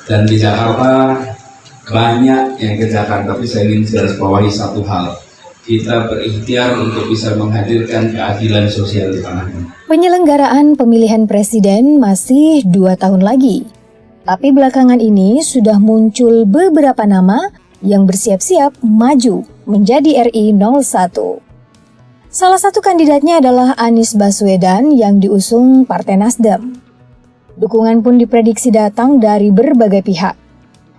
Dan di Jakarta banyak yang ke Jakarta, tapi saya ingin garisbawahi satu hal. Kita berikhtiar untuk bisa menghadirkan keadilan sosial di tanah ini. Penyelenggaraan pemilihan presiden masih 2 tahun lagi. Tapi belakangan ini sudah muncul beberapa nama yang bersiap-siap maju menjadi RI 01. Salah satu kandidatnya adalah Anies Baswedan yang diusung Partai Nasdem. Dukungan pun diprediksi datang dari berbagai pihak.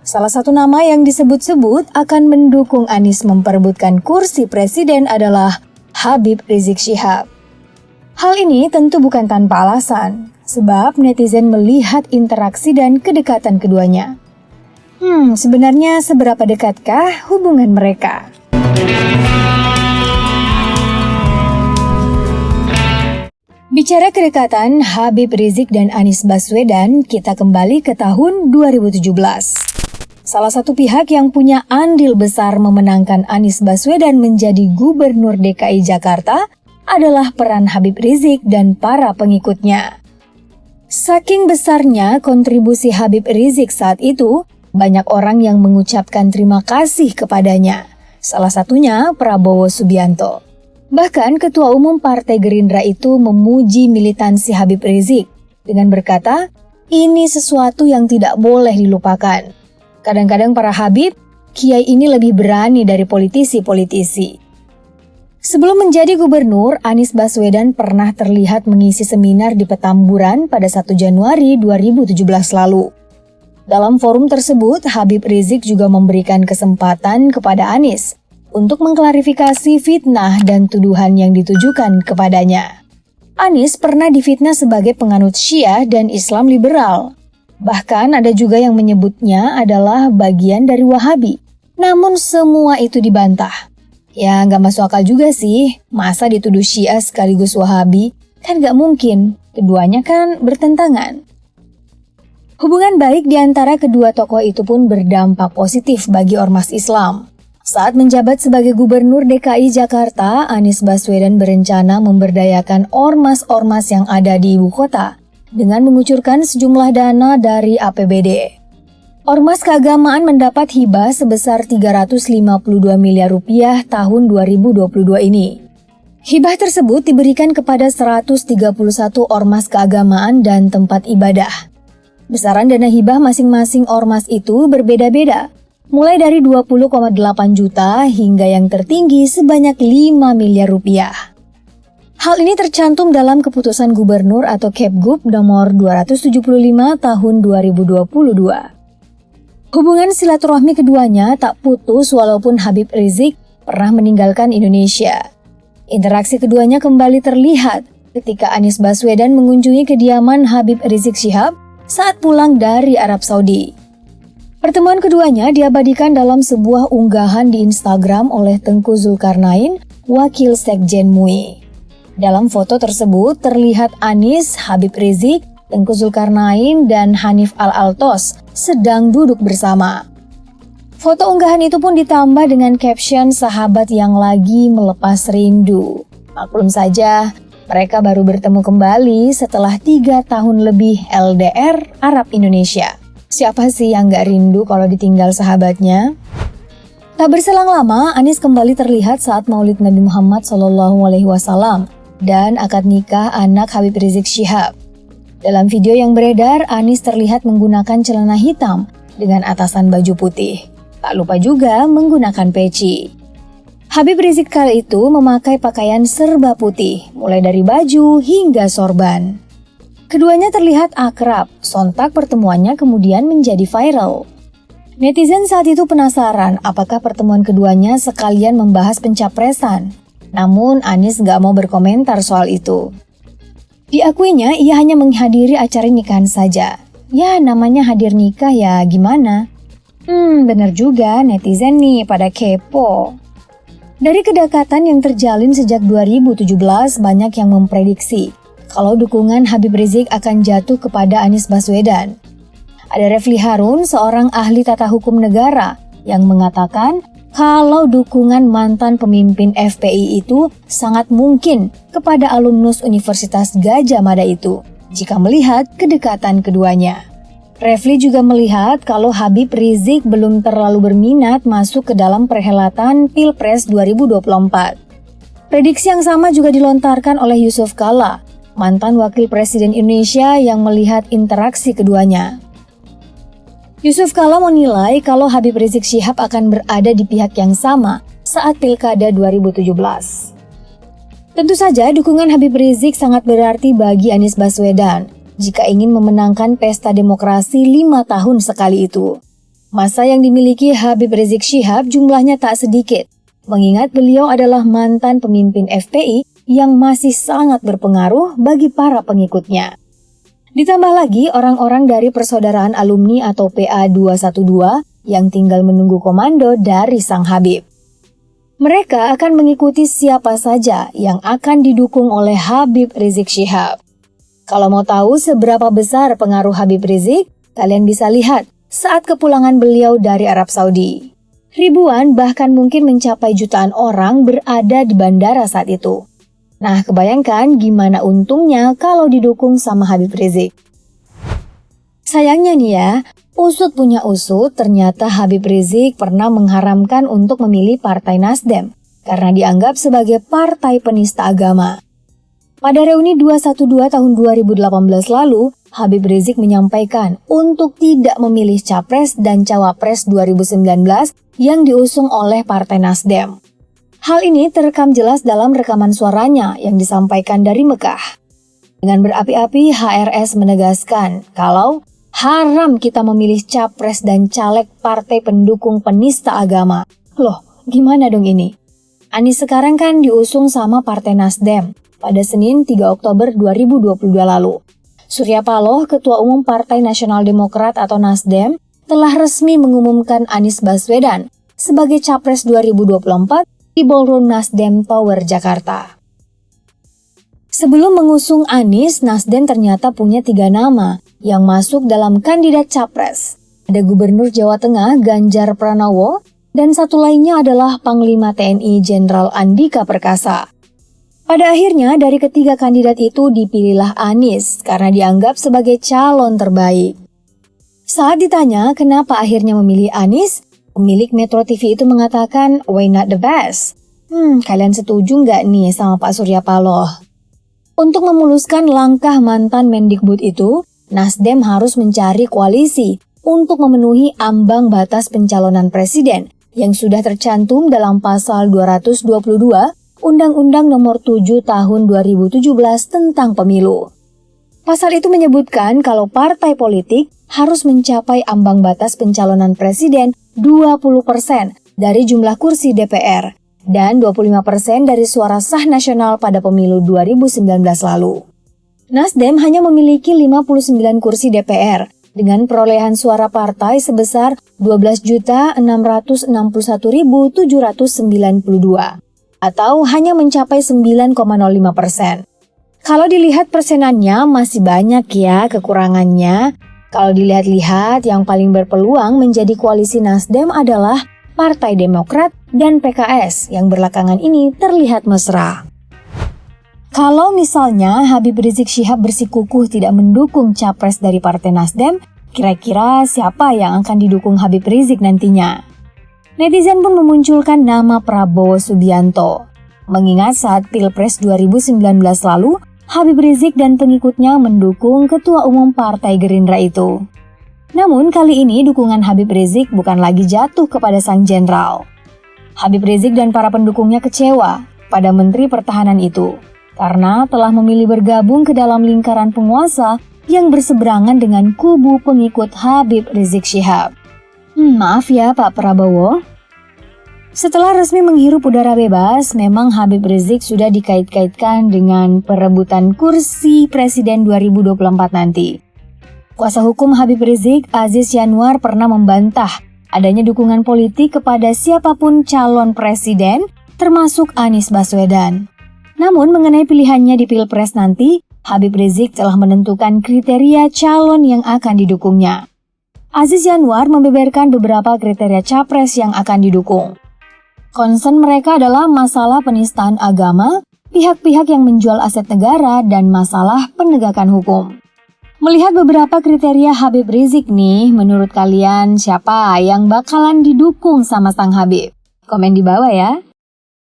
Salah satu nama yang disebut-sebut akan mendukung Anies memperebutkan kursi presiden adalah Habib Rizik Syihab. Hal ini tentu bukan tanpa alasan, sebab netizen melihat interaksi dan kedekatan keduanya. Sebenarnya seberapa dekatkah hubungan mereka? Bicara kedekatan Habib Rizik dan Anies Baswedan, kita kembali ke tahun 2017. Salah satu pihak yang punya andil besar memenangkan Anies Baswedan menjadi Gubernur DKI Jakarta adalah peran Habib Rizik dan para pengikutnya. Saking besarnya kontribusi Habib Rizik saat itu, banyak orang yang mengucapkan terima kasih kepadanya. Salah satunya Prabowo Subianto. Bahkan Ketua Umum Partai Gerindra itu memuji militansi Habib Rizik dengan berkata, ini sesuatu yang tidak boleh dilupakan. Kadang-kadang para Habib, kiai ini lebih berani dari politisi-politisi. Sebelum menjadi gubernur, Anies Baswedan pernah terlihat mengisi seminar di Petamburan pada 1 Januari 2017 lalu. Dalam forum tersebut, Habib Rizik juga memberikan kesempatan kepada Anies untuk mengklarifikasi fitnah dan tuduhan yang ditujukan kepadanya. Anies pernah difitnah sebagai penganut Syiah dan Islam liberal. Bahkan ada juga yang menyebutnya adalah bagian dari Wahabi. Namun semua itu dibantah. Ya nggak masuk akal juga sih, masa dituduh Syiah sekaligus Wahabi? Kan nggak mungkin, keduanya kan bertentangan. Hubungan baik di antara kedua tokoh itu pun berdampak positif bagi ormas Islam. Saat menjabat sebagai Gubernur DKI Jakarta, Anies Baswedan berencana memberdayakan ormas-ormas yang ada di ibu kota dengan mengucurkan sejumlah dana dari APBD. Ormas keagamaan mendapat hibah sebesar 352 miliar rupiah tahun 2022 ini. Hibah tersebut diberikan kepada 131 ormas keagamaan dan tempat ibadah. Besaran dana hibah masing-masing ormas itu berbeda-beda, mulai dari 20,8 juta hingga yang tertinggi sebanyak 5 miliar rupiah. Hal ini tercantum dalam keputusan Gubernur atau Kepgub nomor 275 tahun 2022. Hubungan silaturahmi keduanya tak putus walaupun Habib Rizik pernah meninggalkan Indonesia. Interaksi keduanya kembali terlihat ketika Anies Baswedan mengunjungi kediaman Habib Rizik Syihab saat pulang dari Arab Saudi. Pertemuan keduanya diabadikan dalam sebuah unggahan di Instagram oleh Tengku Zulkarnain, wakil Sekjen MUI. Dalam foto tersebut terlihat Anies, Habib Rizik, Tengku Zulkarnain, dan Hanif Al-Altos sedang duduk bersama. Foto unggahan itu pun ditambah dengan caption sahabat yang lagi melepas rindu. Maklum saja, mereka baru bertemu kembali setelah 3 tahun lebih LDR Arab Indonesia. Siapa sih yang gak rindu kalau ditinggal sahabatnya? Tak berselang lama, Anies kembali terlihat saat Maulid Nabi Muhammad SAW dan akad nikah anak Habib Rizik Syihab. Dalam video yang beredar, Anies terlihat menggunakan celana hitam dengan atasan baju putih. Tak lupa juga menggunakan peci. Habib Rizik kali itu memakai pakaian serba putih, mulai dari baju hingga sorban. Keduanya terlihat akrab, sontak pertemuannya kemudian menjadi viral. Netizen saat itu penasaran apakah pertemuan keduanya sekalian membahas pencapresan. Namun Anies gak mau berkomentar soal itu. Diakuinya ia hanya menghadiri acara nikahan saja. Ya namanya hadir nikah ya gimana? Bener juga netizen nih pada kepo. Dari kedekatan yang terjalin sejak 2017 banyak yang memprediksi kalau dukungan Habib Rizik akan jatuh kepada Anies Baswedan. Ada Refli Harun, seorang ahli tata hukum negara, yang mengatakan kalau dukungan mantan pemimpin FPI itu sangat mungkin kepada alumnus Universitas Gadjah Mada itu, jika melihat kedekatan keduanya. Refli juga melihat kalau Habib Rizik belum terlalu berminat masuk ke dalam perhelatan Pilpres 2024. Prediksi yang sama juga dilontarkan oleh Yusuf Kalla, mantan Wakil Presiden Indonesia yang melihat interaksi keduanya. Yusuf Kalla menilai kalau Habib Rizik Syihab akan berada di pihak yang sama saat Pilkada 2017. Tentu saja dukungan Habib Rizik sangat berarti bagi Anies Baswedan jika ingin memenangkan pesta demokrasi 5 tahun sekali itu. Masa yang dimiliki Habib Rizik Syihab jumlahnya tak sedikit, mengingat beliau adalah mantan pemimpin FPI yang masih sangat berpengaruh bagi para pengikutnya. Ditambah lagi orang-orang dari persaudaraan alumni atau PA212 yang tinggal menunggu komando dari sang Habib. Mereka akan mengikuti siapa saja yang akan didukung oleh Habib Rizik Syihab. Kalau mau tahu seberapa besar pengaruh Habib Rizik, kalian bisa lihat saat kepulangan beliau dari Arab Saudi. Ribuan bahkan mungkin mencapai jutaan orang berada di bandara saat itu. Nah, kebayangkan gimana untungnya kalau didukung sama Habib Rizik. Sayangnya nih ya, usut punya usut, ternyata Habib Rizik pernah mengharamkan untuk memilih Partai Nasdem karena dianggap sebagai partai penista agama. Pada reuni 212 tahun 2018 lalu, Habib Rizik menyampaikan untuk tidak memilih Capres dan Cawapres 2019 yang diusung oleh Partai Nasdem. Hal ini terekam jelas dalam rekaman suaranya yang disampaikan dari Mekah. Dengan berapi-api, HRS menegaskan kalau haram kita memilih Capres dan Caleg partai pendukung penista agama. Loh, gimana dong ini? Anies sekarang kan diusung sama Partai Nasdem pada Senin 3 Oktober 2022 lalu. Surya Paloh, Ketua Umum Partai Nasional Demokrat atau Nasdem, telah resmi mengumumkan Anies Baswedan sebagai Capres 2024 di Ballroom Nasdem Tower, Jakarta. Sebelum mengusung Anies, Nasdem ternyata punya 3 nama yang masuk dalam kandidat Capres. Ada Gubernur Jawa Tengah Ganjar Pranowo, dan satu lainnya adalah Panglima TNI Jenderal Andika Perkasa. Pada akhirnya, dari ketiga kandidat itu dipilihlah Anies karena dianggap sebagai calon terbaik. Saat ditanya kenapa akhirnya memilih Anies, pemilik Metro TV itu mengatakan, "Why not the best?" Kalian setuju nggak nih sama Pak Surya Paloh? Untuk memuluskan langkah mantan Mendikbud itu, Nasdem harus mencari koalisi untuk memenuhi ambang batas pencalonan presiden yang sudah tercantum dalam pasal 222 Undang-Undang Nomor 7 Tahun 2017 tentang Pemilu. Pasal itu menyebutkan kalau partai politik harus mencapai ambang batas pencalonan presiden 20% dari jumlah kursi DPR dan 25% dari suara sah nasional pada pemilu 2019 lalu. Nasdem hanya memiliki 59 kursi DPR dengan perolehan suara partai sebesar 12.661.792 atau hanya mencapai 9,05%. Kalau dilihat persenannya masih banyak ya kekurangannya. Kalau dilihat-lihat yang paling berpeluang menjadi koalisi Nasdem adalah Partai Demokrat dan PKS yang belakangan ini terlihat mesra. Kalau misalnya Habib Rizik Syihab bersikukuh tidak mendukung capres dari Partai Nasdem, kira-kira siapa yang akan didukung Habib Rizik nantinya? Netizen pun memunculkan nama Prabowo Subianto. Mengingat saat Pilpres 2019 lalu, Habib Rizik dan pengikutnya mendukung Ketua Umum Partai Gerindra itu. Namun kali ini dukungan Habib Rizik bukan lagi jatuh kepada sang jenderal. Habib Rizik dan para pendukungnya kecewa pada Menteri Pertahanan itu karena telah memilih bergabung ke dalam lingkaran penguasa yang berseberangan dengan kubu pengikut Habib Rizik Syihab. Maaf ya Pak Prabowo. Setelah resmi menghirup udara bebas, memang Habib Rizik sudah dikait-kaitkan dengan perebutan kursi Presiden 2024 nanti. Kuasa hukum Habib Rizik, Aziz Yanwar, pernah membantah adanya dukungan politik kepada siapapun calon presiden, termasuk Anies Baswedan. Namun mengenai pilihannya di Pilpres nanti, Habib Rizik telah menentukan kriteria calon yang akan didukungnya. Aziz Yanwar membeberkan beberapa kriteria capres yang akan didukung. Concern mereka adalah masalah penistaan agama, pihak-pihak yang menjual aset negara, dan masalah penegakan hukum. Melihat beberapa kriteria Habib Rizik nih, menurut kalian siapa yang bakalan didukung sama sang Habib? Komen di bawah ya.